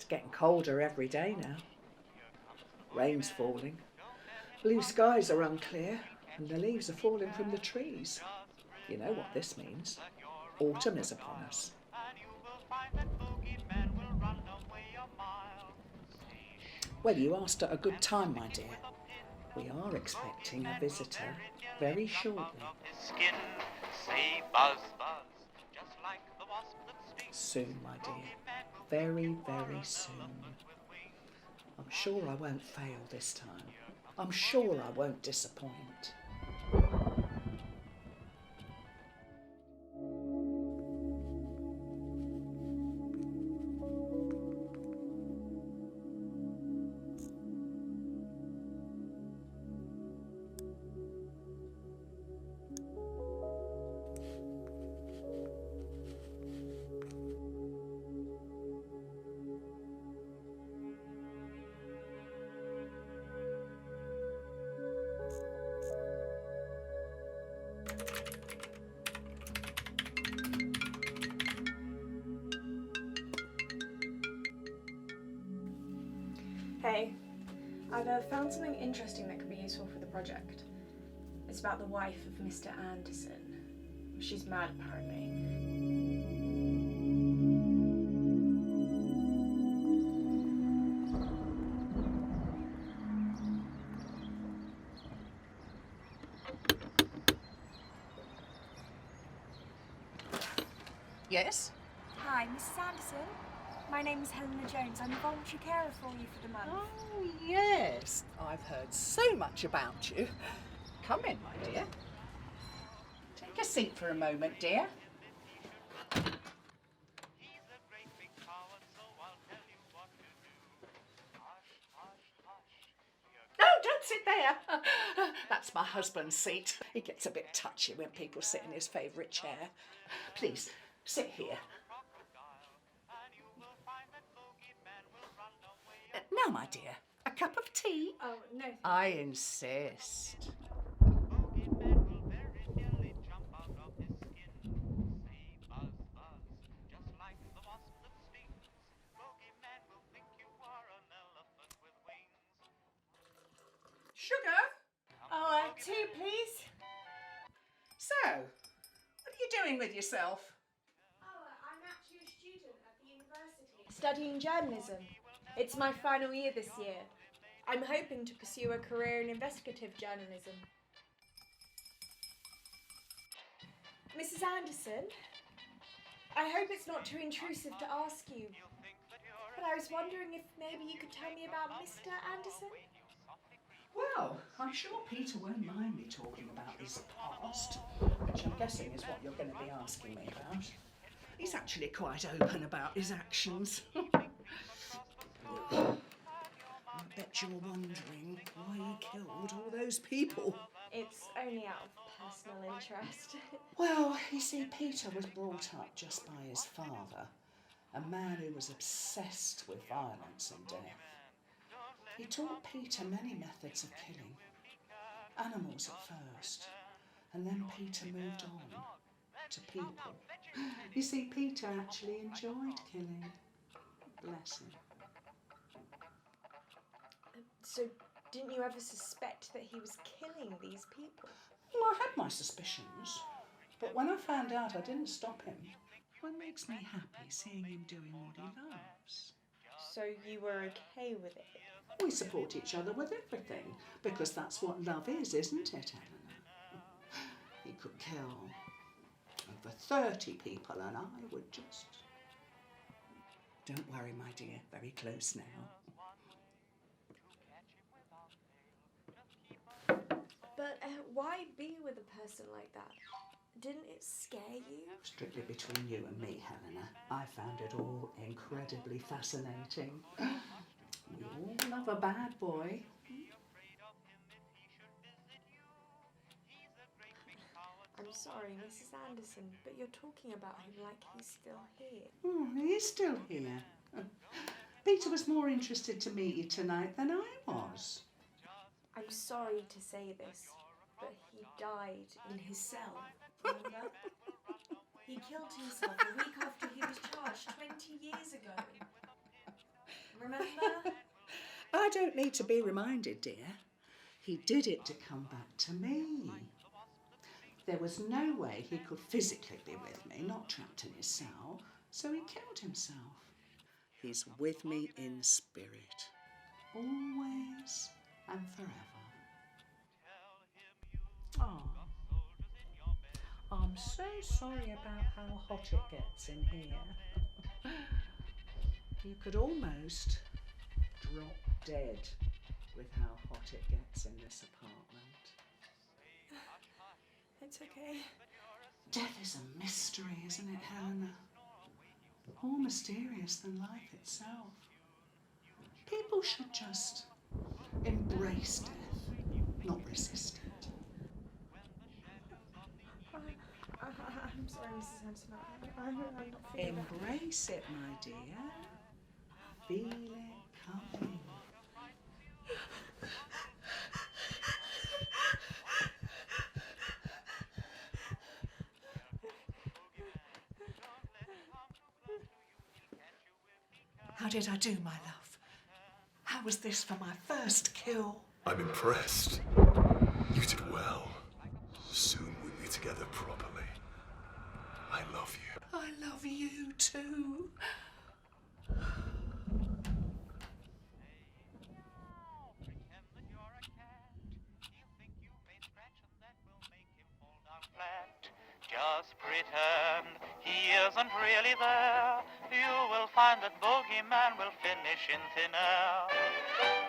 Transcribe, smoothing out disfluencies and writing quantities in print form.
getting colder every day now. Rain's falling. Blue skies are unclear and the leaves are falling from the trees. You know what this means. Autumn is upon us. Well, you asked at a good time, my dear. We are expecting a visitor very shortly. Soon, my dear. Very, very soon. I'm sure I won't fail this time. I'm sure I won't disappoint. Hey, I've found something interesting that could be useful for the project. It's about the wife of Mr. Anderson. She's mad, apparently. Yes? Hi, Mrs. Anderson. My name is Helena Jones. I'm a voluntary carer for you for the month. Oh, yes. I've heard so much about you. Come in, my dear. Take a seat for a moment, dear. No, don't sit there. That's my husband's seat. He gets a bit touchy when people sit in his favourite chair. Please, sit here. Now, my dear, a cup of tea? Oh, no. I insist. Sugar? Oh, tea, please. So, what are you doing with yourself? I'm actually a student at the university. Studying journalism. It's my final year this year. I'm hoping to pursue a career in investigative journalism. Mrs. Anderson, I hope it's not too intrusive to ask you, but I was wondering if maybe you could tell me about Mr. Anderson? Well, I'm sure Peter won't mind me talking about his past, which I'm guessing is what you're going to be asking me about. He's actually quite open about his actions. I bet you're wondering why he killed all those people. It's only out of personal interest. Well, you see, Peter was brought up just by his father, a man who was obsessed with violence and death. He taught Peter many methods of killing. Animals at first, and then Peter moved on to people. You see, Peter actually enjoyed killing. Bless him. So, didn't you ever suspect that he was killing these people? Well, I had my suspicions, but when I found out, I didn't stop him. What makes me happy seeing him doing what he loves. So you were okay with it? We support each other with everything, because that's what love is, isn't it, Eleanor? He could kill over 30 people and I would just... Don't worry, my dear, very close now. But why be with a person like that? Didn't it scare you? Strictly between you and me, Helena, I found it all incredibly fascinating. We all love a bad boy. I'm sorry, Mrs. Anderson, but you're talking about him like he's still here. Oh, he is still here. Peter was more interested to meet you tonight than I was. I'm sorry to say this, but he died in his cell, remember? He killed himself a week after he was charged 20 years ago. remember? I don't need to be reminded, dear. He did it to come back to me. There was no way he could physically be with me, not trapped in his cell, so he killed himself. He's with me in spirit, always and forever. Oh, I'm so sorry about how hot it gets in here. You could almost drop dead with how hot it gets in this apartment. It's okay. Death is a mystery, isn't it, Helena? More mysterious than life itself. People should just embrace death, not resist it. I'm sorry, Mrs. Anderson. I'm not feeling that. Embrace it, my dear. Feel it coming. How did I do, my love? How was this for my first kill? I'm impressed. You did well. Soon we'll be together properly. I love you. I love you too. Just pretend he isn't really there. You will find that Bogeyman will finish in thin air.